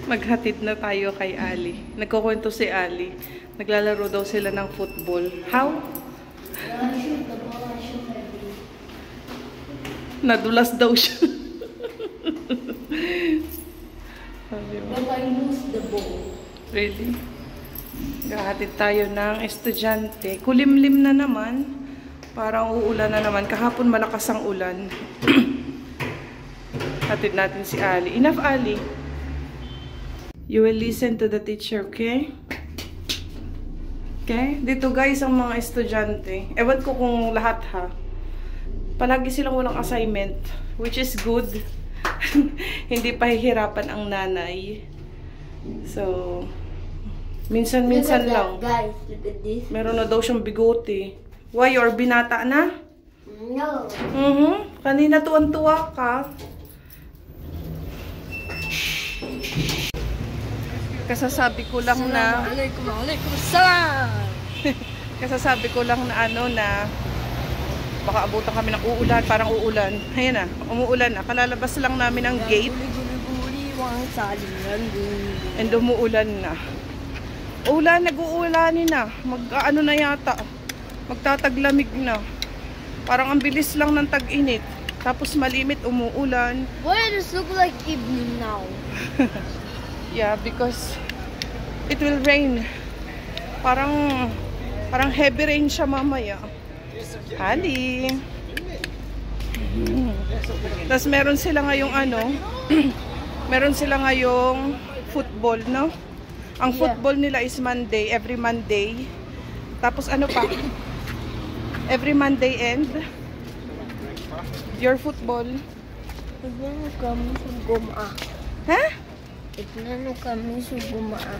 Maghatid na tayo kay Ali. Nagkukwento si Ali. Naglalaro daw sila ng football. How? Nadulas daw siya. But I lose the ball. Really? Gahatid tayo ng estudyante. Kulimlim na naman. Parang uulan na naman. Kahapon malakas ang ulan. Hatid natin si Ali. Enough, Ali. You will listen to the teacher, okay? Okay? Dito guys, ang mga estudyante. Ewan ko kung lahat ha. Palagi silang walang assignment. Which is good. Hindi pahihirapan ang nanay. So, minsan-minsan lang. Guys, look at this. Meron na daw siyang bigote. Why? Or binata na? No. Kanina tuwan-tuwa ka. Kasasabi ko lang na kasasabi ko lang na ano na baka abutan kami ng uulan, parang uulan. Ayan na, umuulan na. Kalalabas lang namin ang gate. And umuulan na. Ulan, nag-uulanin na. Mag-ano na yata. Magtataglamig na. Parang ang bilis lang ng tag-init. Tapos malimit, umuulan. Why does it look like evening now? Yeah, because it will rain. Parang heavy rain siya mamaya. Ali. Tapos meron sila ngayong ano, meron sila ngayong football, no? Ang football nila is Monday, every Monday. Tapos ano pa? Every Monday and your football. Ignano kami sa gumaa. Ha? Ignano kami sa gumaa.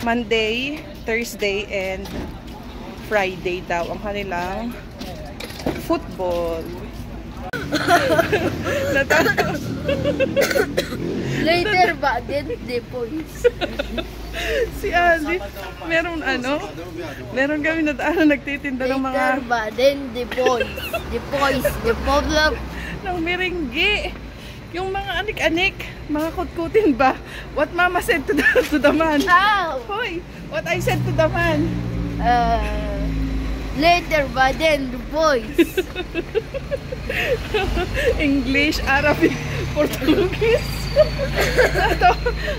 Monday, Thursday, and Friday daw ang kanilang football. Later ba din the boys? Si Ali, meron ano? Meron kami nadaanan nagtitinda ng mga Later ba din the boys? The problem. ng meringgi. Yung mga anik-anik, mga kutkutin ba? What mama said to the man? How? Hoy, what I said to the man? Later ba din the boys? English, Arabic, Portuguese.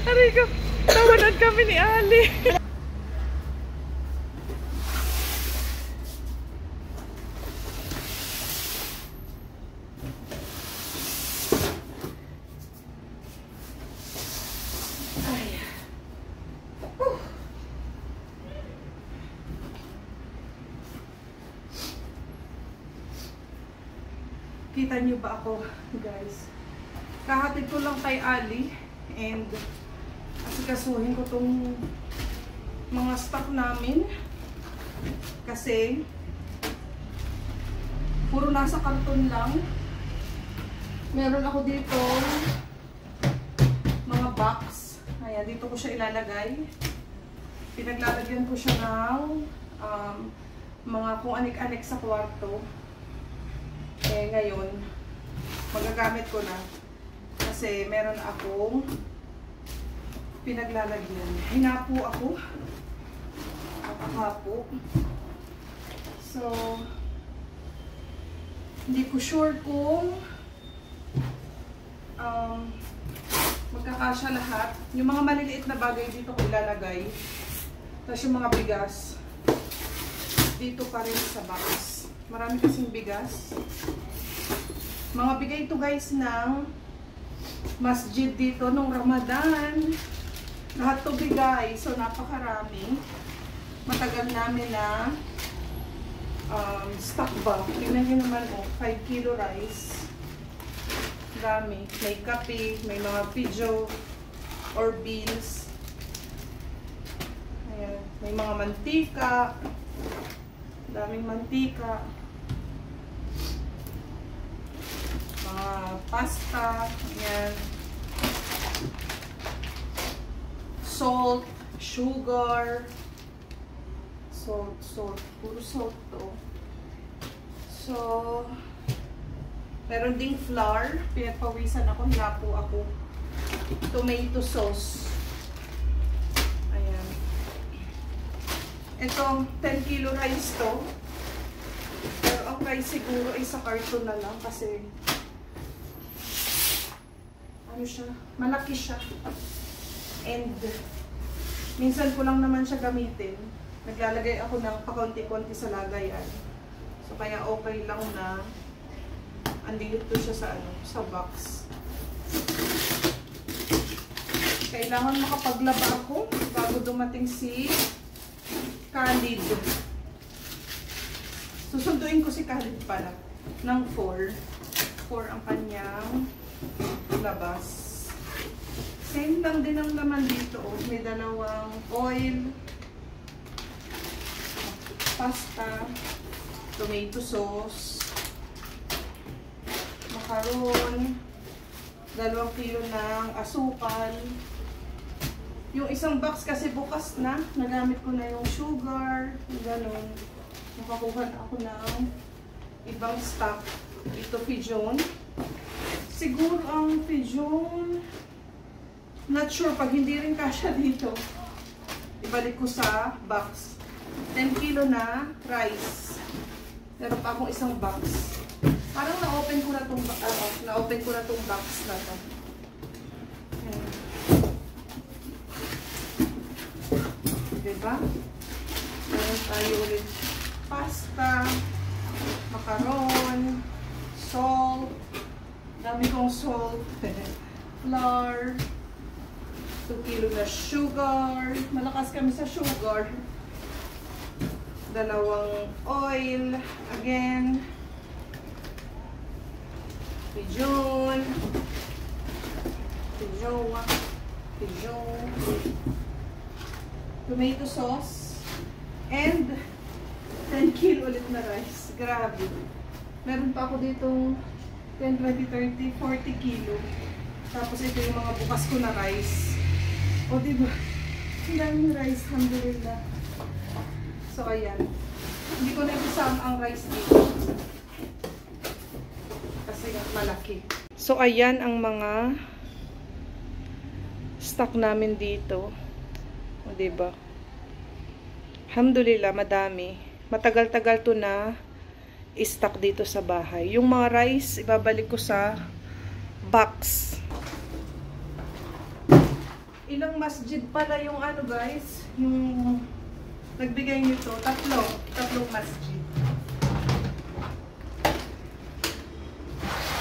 Aray ko, tawanan kami ni Ali. Kita niyo ba ako, guys? Kahatid ko lang kay Ali and asikasuhin ko tong mga stock namin kasi puro nasa karton lang. Meron ako dito mga box. Ayan, dito ko siya ilalagay. Pinaglalagyan ko siya ng mga kung anik-anik sa kwarto. Eh ngayon, magagamit ko na kasi meron akong pinaglalagyan. Hinapo ako. Nakahapo. So, hindi ko sure kung magkakasya lahat. Yung mga maliliit na bagay dito ko ilalagay. Tapos yung mga bigas dito pa rin sa box. Marami kasing bigas. Mga bigay ito guys ng masjid dito nung Ramadan. Lahat to bigay. So napakarami. Matagal namin na stock ba. Tingnan nyo naman 5 kilo rice. Dami. May kape, may mga pijo or beans. Ayan. May mga mantika. Daming mantika. Mga pasta. Ayan. Salt, sugar. Salt. Puro salt to. So, meron ding flour. Pinagpawisan ako. Hinapo ako. tomato sauce. Ayan. Ito, 10 kilo rice to. Pero ang rice siguro ay sa carton na lang kasi ano siya, malaki siya. And minsan ko lang naman siya gamitin. Naglalagay ako ng pakonti-konti sa lagayan. So kaya okay lang na andito siya sa sa box. Kailangan makapaglaba ako bago dumating si Khalid. Susunduin ko si Khalid pala ng 4. 4 ang kanyang labas. Same lang din ang laman dito. May dalawang oil, pasta, tomato sauce, macaron, 2 kilo ng asukal. Yung isang box kasi bukas na. Nagamit ko na yung sugar, gano'n. Nakakuha ako ng ibang stock. Ito pigeon. Siguro ang pigeon, not sure, pag hindi rin kasya dito, ibalik ko sa box. 10 kilo na rice. Meron pa akong isang box. Parang na-open ko na tong box na to. Diba? Meron tayo ulit pasta, macaron, salt, dami kong salt, flour, 2 kilo na sugar, malakas kami sa sugar, 2 oil, again, pigeon, tomato sauce, and 10 kilo ulit na rice. Grabe. Meron pa ako ditong 10, 20, 30, 40 kilo. Tapos ito yung mga bukas ko na rice. O diba? Ang daming rice, alhamdulillah. So ayan. Hindi ko na isama ang rice dito. Kasi malaki. So ayan ang mga stock namin dito. O diba? Alhamdulillah, madami. Matagal-tagal to na i-stock dito sa bahay. Yung mga rice, ibabalik ko sa box. Ilang masjid pala yung guys, yung nagbigay nito. Tatlong masjid.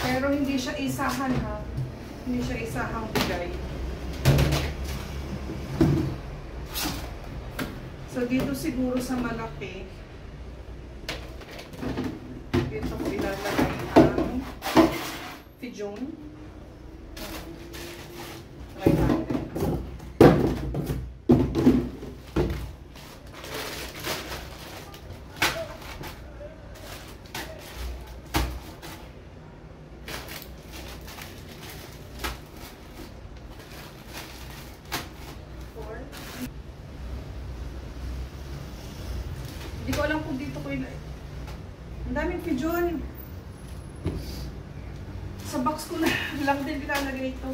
Pero hindi siya isahan ha. Hindi siya isahang bigay. So, dito siguro sa malaki, dito ko ilalagay ang pigeon. Try natin. Hindi ko alam kung dito ko ilagay. Ang daming pigeon. Sa box ko na lang din ilalagay ito.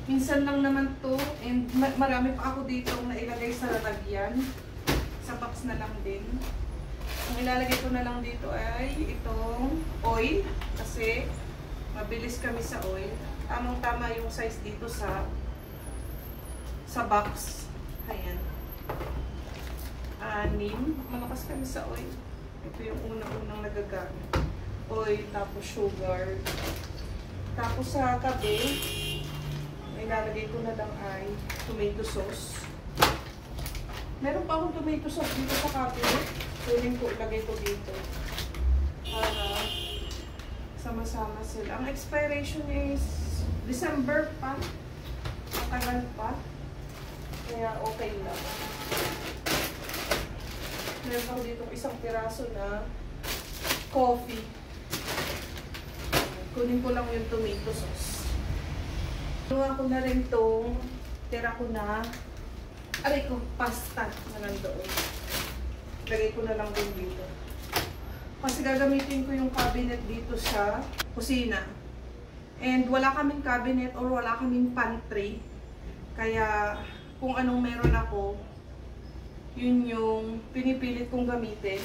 Minsan lang naman to. And marami pa ako dito na ilagay sa lalagyan. Sa box na lang din. Ang ilalagay ko na lang dito ay itong oil. Kasi mabilis kami sa oil. Tamang-tama yung size dito sa box. Ayan. 6. Malakas kami sa oil. Ito yung unang nagagamit. Oil, tapos sugar. Tapos sa kabe, ilalagay ko na lang ay tomato sauce. Meron pa akong tomato sauce dito sa kabe. Kunin ko, ilagay ko dito. Para sama-sama sila. Ang expiration is December pa. Matagal pa. Kaya okay lang. Meron ako dito isang piraso na coffee. Kunin ko lang yung tomato sauce. Ginawa ko na rin itong tira ko na pasta na nandoon. Lagay ko na lang din dito. Kasi gagamitin ko yung cabinet dito sa kusina. And wala kaming cabinet or wala kaming pantry. Kaya kung anong meron ako, yun yung pinipilit kong gamitin.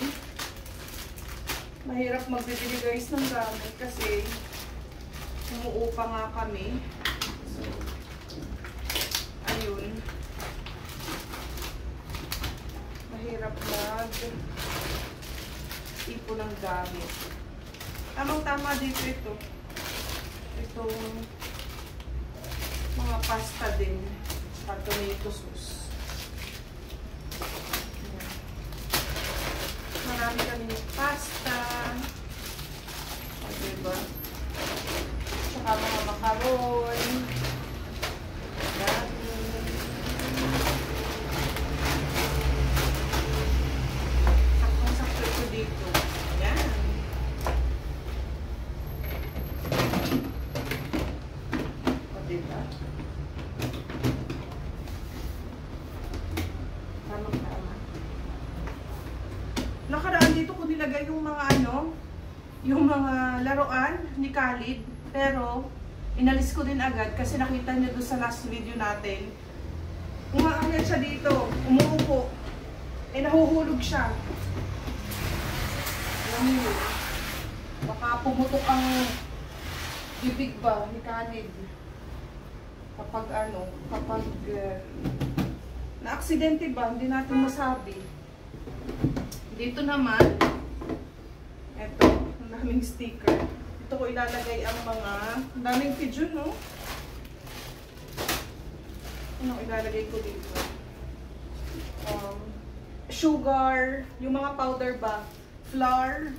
Mahirap magbibili guys ng gamit kasi umuupa nga kami. So, ayun. Mahirap mag-ipon ng gamit. Tamang-tama dito ito. Itong mga pasta din. Tomato sauce. Ayan. Marami kami ng pasta. O, diba? Tsaka mga makaron. Saktong-sakto ito dito. Ayan. O, diba? Tama-tama. Nakaraan dito ko nilagay yung mga yung mga laruan ni Khalid. Pero, inalis ko din agad kasi nakita niyo doon sa last video natin. Umaangat siya dito, umuupo. Eh, nahuhulog siya. Alam niyo, baka pumutok ang bibig ba ni Khalid. Kapag na-aksidente ba, hindi natin masabi. Dito naman, eto, ang daming sticker. Ito ko ilalagay ang mga, ang daming pigeon, no? Ano ilalagay ko dito? Sugar, yung mga powder ba? Flour.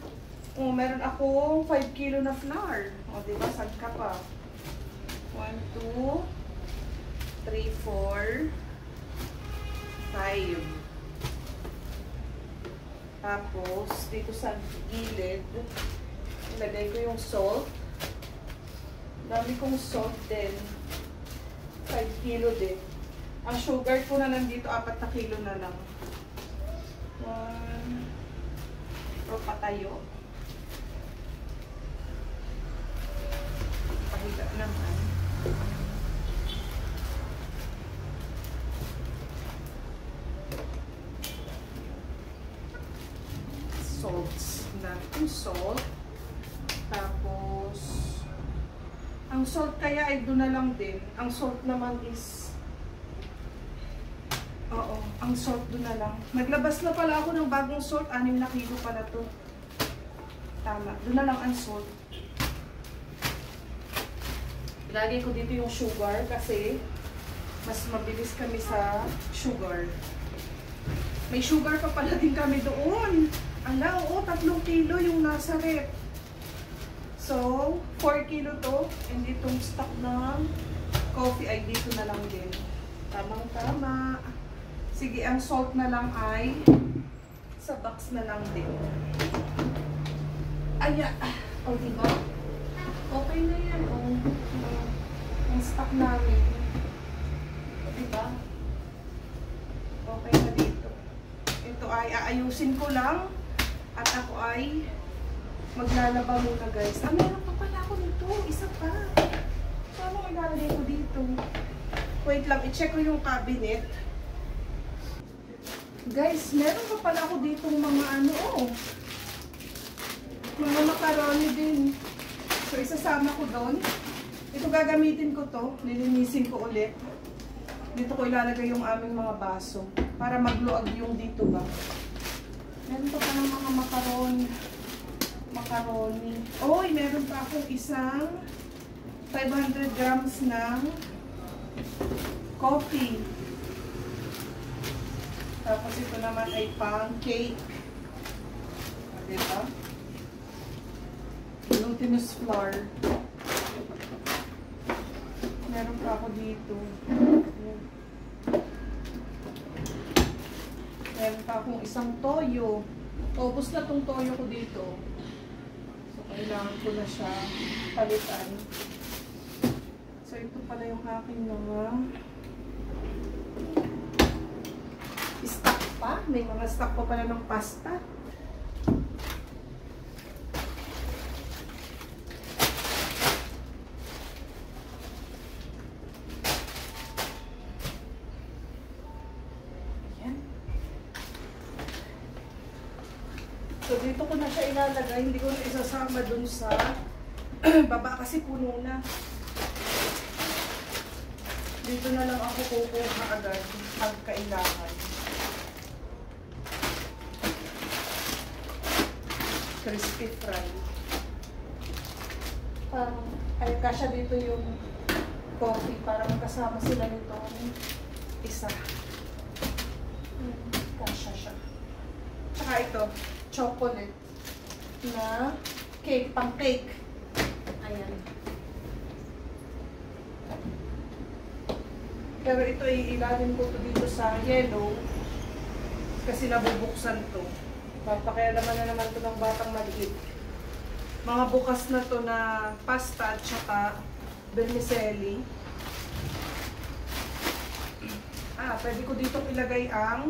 Oh, meron ako 5 kilo na flour. O, diba? Saan ka pa? 1, 2, 3, 4, 5. Tapos, dito sa gilid, ilagay ko yung salt. Dami kong salt din. 5 kilo din. Ang sugar ko na nandito, 4 na kilo na lang. 1. O, patayo. Pahiga naman. Salts. Dami kong salt. Tapos, ang salt kaya ay doon na lang din. Ang salt naman is, oo, ang salt doon na lang. Naglabas na pala ako ng bagong salt. 6 na kilo pala to. Tama. Doon na lang ang salt. Ilagay ko dito yung sugar kasi mas mabilis kami sa sugar. May sugar pa pala din kami doon. Ala, oo, 3 kilo yung nasa rep. So, 4 kilo to. And itong stock ng coffee ay dito na lang din. Tamang-tama. Sige, ang salt na lang ay sa box na lang din. Aya. O, diba? Okay na yan. O, ang stock namin. O, diba? Okay na dito. Ito ay aayusin ko lang. At ako ay maglalaba muna guys. Ah, meron pa pala ako nito. Isa pa. So, ano ilalagay ko dito? Wait lang, i-check ko yung cabinet. Guys, meron pa pala ako dito mga mga macaroni din. So, isasama ko doon. Ito gagamitin ko to. Lilinisin ko ulit. Dito ko ilalagay yung aming mga baso. Para magluag yung dito ba. Meron pa ng mga macaroni. Oy, meron pa akong isang 500 grams ng coffee. Tapos ito naman ay pancake. Diba? Glutinous flour. Meron pa ako dito. Meron pa akong isang toyo. Ubus na tong toyo ko dito. So, kailangan ko na siya palitan. So, ito pala yung aking mga stock pa. May mga stock pa pala ng pasta. So dito ko na siya ilalagay, hindi ko na isasama dun sa baba kasi puno na. Dito na lang ako kukuha agad pag kailangan. Crispy fry. Ay kasya dito yung coffee para magkasama sila nito isa. Kasya siya. Tsaka ito, chocolate na cake, pang cake. Ayan. Pero ito ay ilalim ko to dito sa yellow kasi nabubuksan to. Papakialaman na naman to ng batang maliit. Mga bukas na to na pasta at saka vermicelli. Pwede ko ditong ilagay ang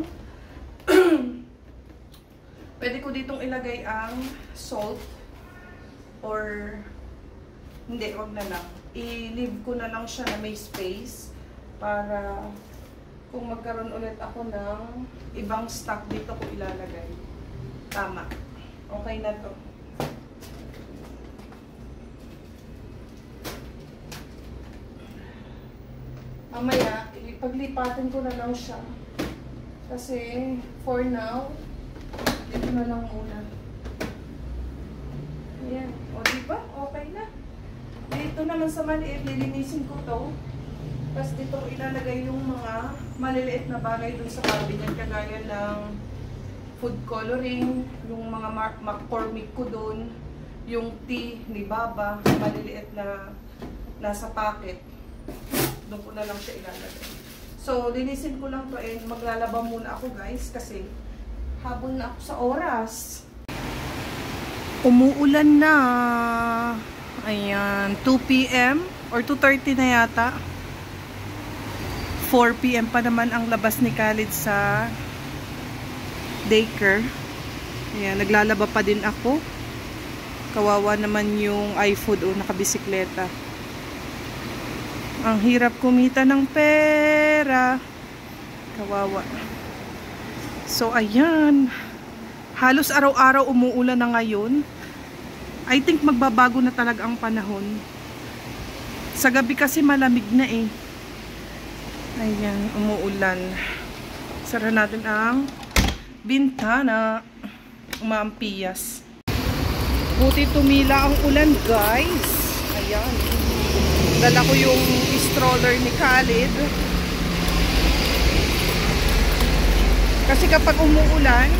pwede ko ditong ilagay ang salt or hindi, wag na lang. I-leave ko na lang siya na may space para kung magkaroon ulit ako ng ibang stock dito ko ilalagay. Tama. Okay na to. Mamaya, ipaglipatin ko na lang siya. Kasi, for now, dito na lang muna. Ayan. O, diba? Okay na. Dito naman sa maliit, nilinisin ko to. Tapos dito ko ilalagay yung mga maliliit na bagay dun sa cabinet. Kagaya ng food coloring, yung mga McCormick ko dun, yung tea ni Baba, maliliit na nasa packet. Doon ko na lang siya ilalagay. So, linisin ko lang to and maglalaba muna ako guys kasi habol na ako sa oras. Umuulan na. Ayan, 2 PM or 2:30 na yata. 4 PM pa naman ang labas ni Khalid sa daycare. Ayan, naglalaba pa din ako. Kawawa naman yung iFood o nakabisikleta. Ang hirap kumita ng pera. Kawawa. So, ayan. Halos araw-araw umuulan na ngayon. I think magbabago na talaga ang panahon. Sa gabi kasi malamig na eh. Ayan, umuulan. Sara natin ang bintana. Umampiyas. Buti tumila ang ulan, guys. Ayan. Dala ko yung stroller ni Khalid. Kasi kapag umuulan,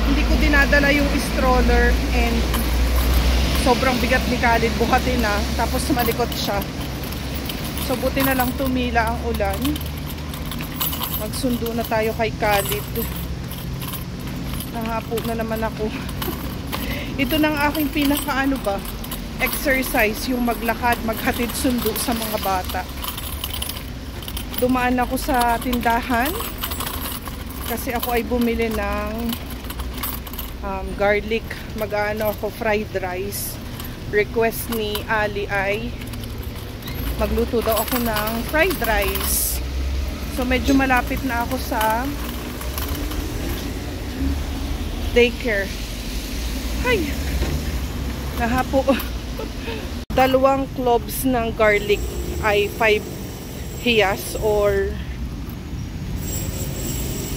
hindi ko dinadala yung stroller and sobrang bigat ni Khalid. Buhatin na. Tapos malikot siya. So buti na lang tumila ang ulan. Magsundo na tayo kay Khalid. Nahapo na naman ako. Ito nang aking pinakaano ba? Exercise, yung maglakad, maghatid sundo sa mga bata. Dumaan ako sa tindahan kasi ako ay bumili ng garlic. Mag-ano ako, fried rice. Request ni Ali ay magluto daw ako ng fried rice. So medyo malapit na ako sa daycare. Ay! Nahapo. 2 cloves ng garlic ay 5 hiyas or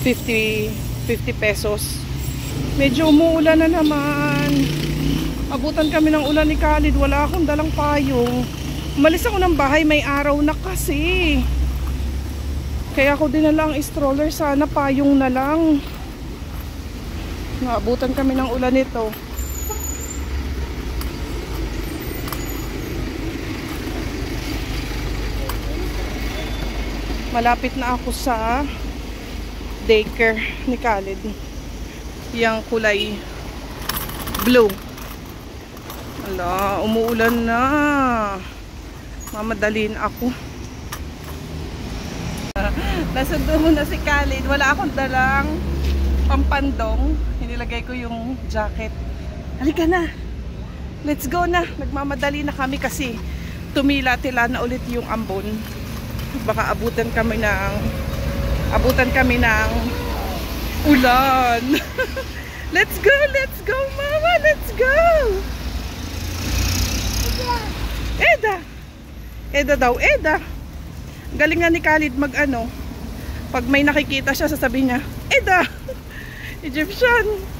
50 pesos. Medyo umuulan na naman. Abutan kami ng ulan ni Khalid. Wala akong dalang payong. Umalis ako ng bahay, may araw na kasi. Kaya ako dinala ang stroller. Sana payong na lang. Naabutan kami ng ulan nito. Malapit na ako sa daycare ni Khalid. Yang kulay blue. Ala, umuulan na. Mamadalin ako. Nasundo mo na si Khalid. Wala akong dalang pampandong. Hinilagay ko yung jacket. Halika na. Let's go na. Nagmamadali na kami kasi tumila-tila na ulit yung ambon. Baka abutan kami ng ulan. Let's go, mama, let's go. Eda. Eda daw, Eda. Galing nga ni Khalid mag ano. Pag may nakikita siya, sasabihin niya, Eda. Egyptian.